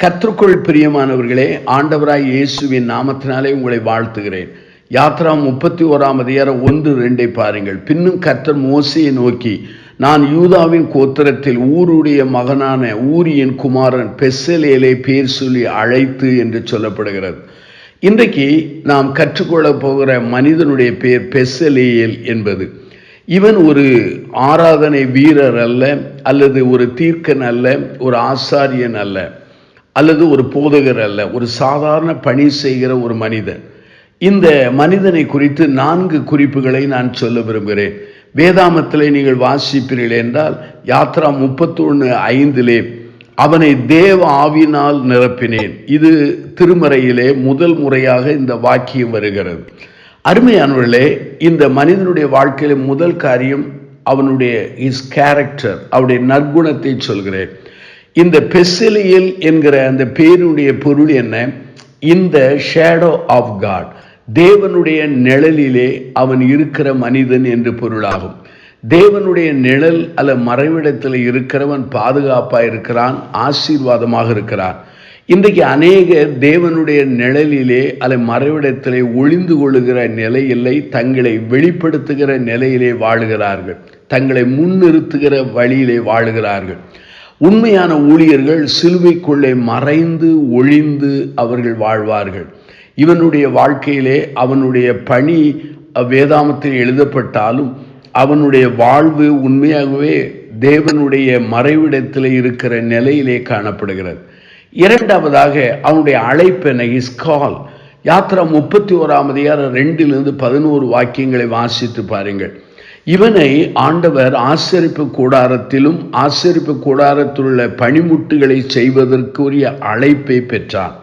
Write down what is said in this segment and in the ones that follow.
கர்த்தருக்குள் பிரியமானவர்களே, ஆண்டவராய் இயேசுவின் நாமத்தினாலே உங்களை வாழ்த்துகிறேன். யாத்ரா 31:1-2 பாருங்கள். பின்னும் கர்த்தர் மோசேயை நோக்கி, நான் யூதாவின் கோத்திரத்தில் ஊருடைய மகனான ஊரியின் குமாரன் பெசலேலை பேர் சொல்லி அழைத்து என்று சொல்லப்படுகிறது. இன்றைக்கு நாம் கற்றுக்கொள்ளப் போகிற மனிதனுடைய பேர் பெசலேயேல் என்பது. இவன் ஒரு ஆராதனை வீரர் அல்ல, அல்லது ஒரு தீர்க்கன் அல்ல, ஒரு ஆசாரியன் அல்ல, அல்லது ஒரு போதகர் அல்ல, ஒரு சாதாரண பணி செய்கிற ஒரு மனிதன். இந்த மனிதனை குறித்து 4 குறிப்புகளை நான் சொல்ல விரும்புகிறேன். வேதாமத்திலே நீங்கள் வாசிப்பீர்கள் என்றால் யாத்ரா 31:5 அவனை தேவ ஆவியினால் நிரப்பினேன். இது திருமறையிலே முதல் முறையாக இந்த வாக்கியம் வருகிறது. அருமையானவர்களே, இந்த மனிதனுடைய வாழ்க்கையில முதல் காரியம் அவனுடைய கேரக்டர், அவருடைய நற்குணத்தை சொல்கிறேன். இந்த பெசலேயேல் என்கிற அந்த பேருடைய பொருள் என்ன? இந்த ஷேடோ ஆஃப் காட், தேவனுடைய நிழலிலே அவன் இருக்கிற மனிதன் என்று பொருளாகும். தேவனுடைய நிழல் அல்ல மறைவிடத்தில் இருக்கிறவன் பாதுகாப்பாக இருக்கிறான், ஆசீர்வாதமாக இருக்கிறான். இன்றைக்கு அநேகர் தேவனுடைய நிழலிலே அல்ல மறைவிடத்திலே ஒளிந்து கொள்ளுகிற நிலையில்லை, தங்களை வெளிப்படுத்துகிற நிலையிலே வாழுகிறார்கள், தங்களை முன்னிறுத்துகிற வழியிலே வாழுகிறார்கள். உண்மையான ஊழியர்கள் சிலுவைக்குள்ளே மறைந்து ஒளிந்து அவர்கள் வாழ்வார்கள். இவனுடைய வாழ்க்கையிலே அவனுடைய பணி வேதாமத்தில் எழுதப்பட்டாலும் அவனுடைய வாழ்வு உண்மையாகவே தேவனுடைய மறைவிடத்தில் இருக்கிற நிலையிலே காணப்படுகிறது. இரண்டாவதாக அவனுடைய அழைப்பு என்ன? Is call. யாத்ரா 31:2-11 வாக்கியங்களை வாசித்து பாருங்கள். இவனை ஆண்டவர் ஆசரிப்பு கூடாரத்திலும் ஆசரிப்பு கூடாரத்தில் உள்ள பணிமுட்டுகளை செய்வதற்குரிய அழைப்பை பெற்றான்.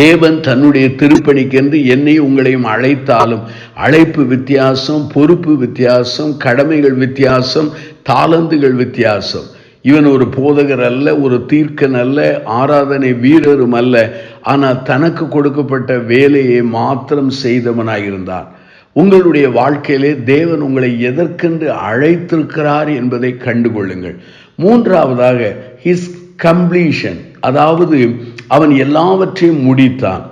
தேவன் தன்னுடைய திருப்பணிக்கென்று என்னை உங்களையும் அழைத்தாலும் அழைப்பு வித்தியாசம், பொறுப்பு வித்தியாசம், கடமைகள் வித்தியாசம், தாளந்துகள் வித்தியாசம். இவன் ஒரு போதகர் அல்ல, ஒரு தீர்க்கன் அல்ல, ஆராதனை வீரரும் அல்ல. ஆனால் தனக்கு கொடுக்கப்பட்ட வேலையை மாத்திரம் செய்தவனாயிருந்தான். உங்களுடைய வாழ்க்கையிலே தேவன் உங்களை எதற்கென்று அழைத்திருக்கிறார் என்பதை கண்டுகொள்ளுங்கள். மூன்றாவதாக ஹிஸ் கம்ப்ளீஷன், அதாவது அவன் எல்லாவற்றையும் முடித்தான்.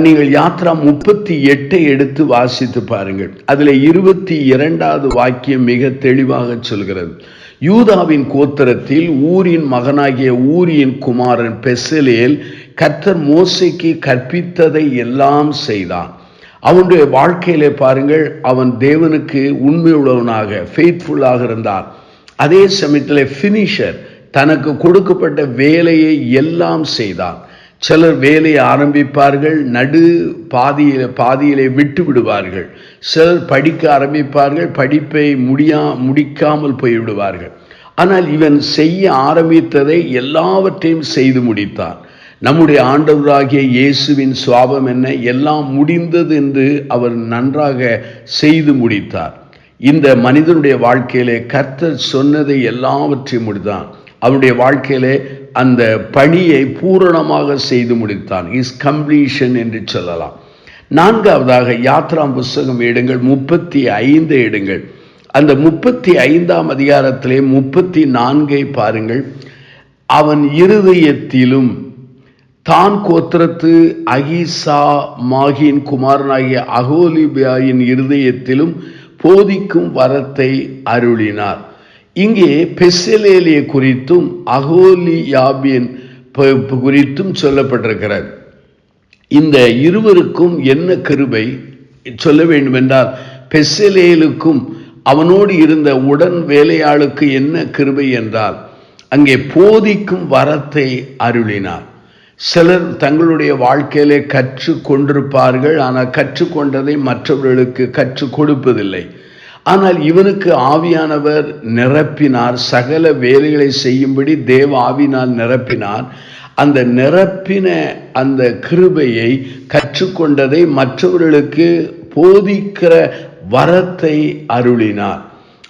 நீங்கள் யாத்ரா 38 எடுத்து வாசித்து பாருங்கள். அதில் 22வது வாக்கியம் மிக தெளிவாக சொல்கிறது. யூதாவின் கோத்திரத்தில் ஊரின் மகனாகிய ஊரியின் குமாரன் பெசலேல் கர்த்தர் மோசேக்கு கற்பித்ததை எல்லாம் செய்தான். அவனுடைய வாழ்க்கையிலே பாருங்கள், அவன் தேவனுக்கு உண்மை உள்ளவனாக ஃபெய்த்ஃபுல்லாக இருந்தான். அதே சமயத்தில் ஃபினிஷர், தனக்கு கொடுக்கப்பட்ட வேலையை எல்லாம் செய்தான். சிலர் வேலையை ஆரம்பிப்பார்கள், பாதியிலே விட்டு விடுவார்கள். சிலர் படிக்க ஆரம்பிப்பார்கள், படிப்பை முடிக்காமல் போய்விடுவார்கள். ஆனால் இவன் செய்ய ஆரம்பித்ததை எல்லாவற்றையும் செய்து முடித்தான். நம்முடைய ஆண்டவராகிய இயேசுவின் சுவாபம் என்ன? எல்லாம் முடிந்தது என்று அவர் நன்றாக செய்து முடித்தார். இந்த மனிதனுடைய வாழ்க்கையிலே கர்த்தர் சொன்னதை எல்லாவற்றையும் முடித்தான். அவனுடைய வாழ்க்கையிலே அந்த பணியை பூரணமாக செய்து முடித்தான். இஸ் கம்ப்ளீஷன் என்று சொல்லலாம். 4வதாக யாத்ரா புஸ்தகம் எடுங்கள், 35 எடுங்கள். அந்த 35ஆம் அதிகாரத்திலே 34 பாருங்கள். அவன் இருதயத்திலும் தான் கோத்திரத்து அகிசா மாகின் குமாரனாகிய அகோலிபியாயின் இருதயத்திலும் போதிக்கும் வரத்தை அருளினார். இங்கே பெசலேலை குறித்தும் அகோலியாபின் குறித்தும் சொல்லப்பட்டிருக்கிறது. இந்த இருவருக்கும் என்ன கிருபை சொல்ல வேண்டும் என்றால், பெசலேலுக்கும் அவனோடு இருந்த உடன் வேலையாளுக்கு என்ன கிருபை என்றால், அங்கே போதிக்கும் வரத்தை அருளினார். சிலர் தங்களுடைய வாழ்க்கையிலே கற்று கொண்டிருப்பார்கள், ஆனால் கற்றுக்கொண்டதை மற்றவர்களுக்கு கற்றுக் கொடுப்பதில்லை. ஆனால் இவனுக்கு ஆவியானவர் நிரப்பினார், சகல வேலைகளை செய்யும்படி தேவ ஆவியினால் நிரப்பினார். அந்த நிரப்பின அந்த கிருபையை, கற்றுக்கொண்டதை மற்றவர்களுக்கு போதிக்கிற வரத்தை அருளினார்.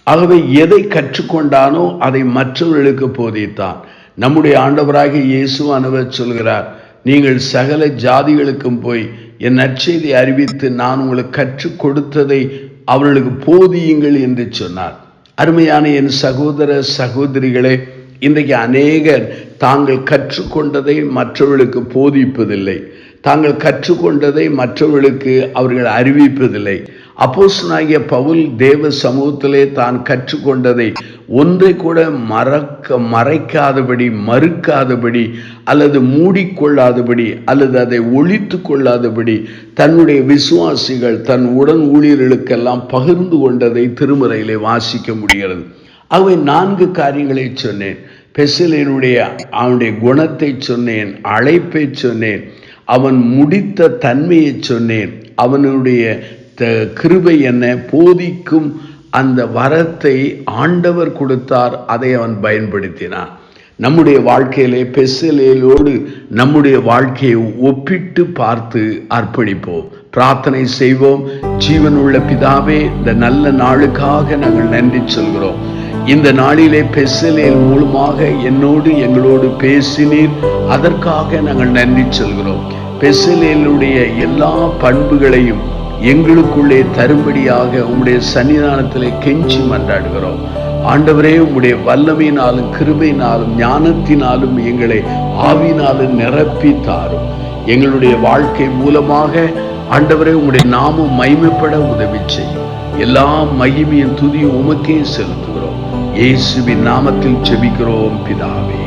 ஆகவே எதை கற்றுக்கொண்டானோ அதை மற்றவர்களுக்கு போதித்தான். நம்முடைய ஆண்டவராகிய இயேசுவானவர் சொல்கிறார், நீங்கள் சகல ஜாதிகளுக்கும் போய் என் நற்செய்தி அறிவித்து நான் உங்களுக்கு கற்றுக் கொடுத்ததை அவர்களுக்கு போதியுங்கள் என்று சொன்னார். அருமையான என் சகோதர சகோதரிகளே, இன்றைக்கு அநேகர் தாங்கள் கற்றுக்கொண்டதை மற்றவர்களுக்கு போதிப்பதில்லை, தாங்கள் கற்றுக்கொண்டதை மற்றவர்களுக்கு அவர்கள் அறிவிப்பதில்லை. அப்போஸ்தலனாகிய பவுல் தேவ சமூகத்திலே தான் கற்றுக்கொண்டதை ஒன்றை கூட மறைக்காதபடி, மறுக்காதபடி, அல்லது மூடிக்கொள்ளாதபடி, அல்லது அதை ஒழித்து கொள்ளாதபடி தன்னுடைய விசுவாசிகள் தன் உடன் ஊழியர்களுக்கெல்லாம் பகிர்ந்து கொண்டதை திருமறையிலே வாசிக்க முடிகிறது. ஆகவே 4 காரியங்களை சொன்னேன். பெசலேனுடைய அவனுடைய குணத்தை சொன்னேன், அழைப்பை சொன்னேன், அவன் முடித்த தன்மையை சொன்னேன், அவனுடைய கிருபை என்ன, போதிக்கும் அந்த வரத்தை ஆண்டவர் கொடுத்தார், அதை அவன் பயன்படுத்தினான். நம்முடைய வாழ்க்கையிலே பெசலேலோடு நம்முடைய வாழ்க்கையை ஒப்பிட்டு பார்த்து அர்ப்பணிப்போம், பிரார்த்தனை செய்வோம். ஜீவனுள்ள பிதாவே, இந்த நல்ல நாளுக்காக நாங்கள் நன்றி சொல்கிறோம். இந்த நாளிலே பெசலேல் மூலமாக என்னோடு எங்களோடு பேசினீர், அதற்காக நாங்கள் நன்றி சொல்கிறோம். பெசலேலுடைய எல்லா பண்புகளையும் எங்களுக்குள்ளே தரும்படியாக உம்முடைய சன்னிதானத்திலே கெஞ்சி மன்றாடுகிறோம். ஆண்டவரே, உம்முடைய வல்லமையினாலும் கிருபையினாலும் ஞானத்தினாலும் எங்களை ஆவியினாலும் நிரப்பி தாரும். எங்களுடைய வாழ்க்கை மூலமாக ஆண்டவரே உம்முடைய நாமம் மகிமைப்பட உதவி செய்யும். எல்லா மகிமையின் துதியும் உமக்கே செலுத்துகிறோம். இயேசுவின் நாமத்தில் ஜெபிக்கிறோம் பிதாவே.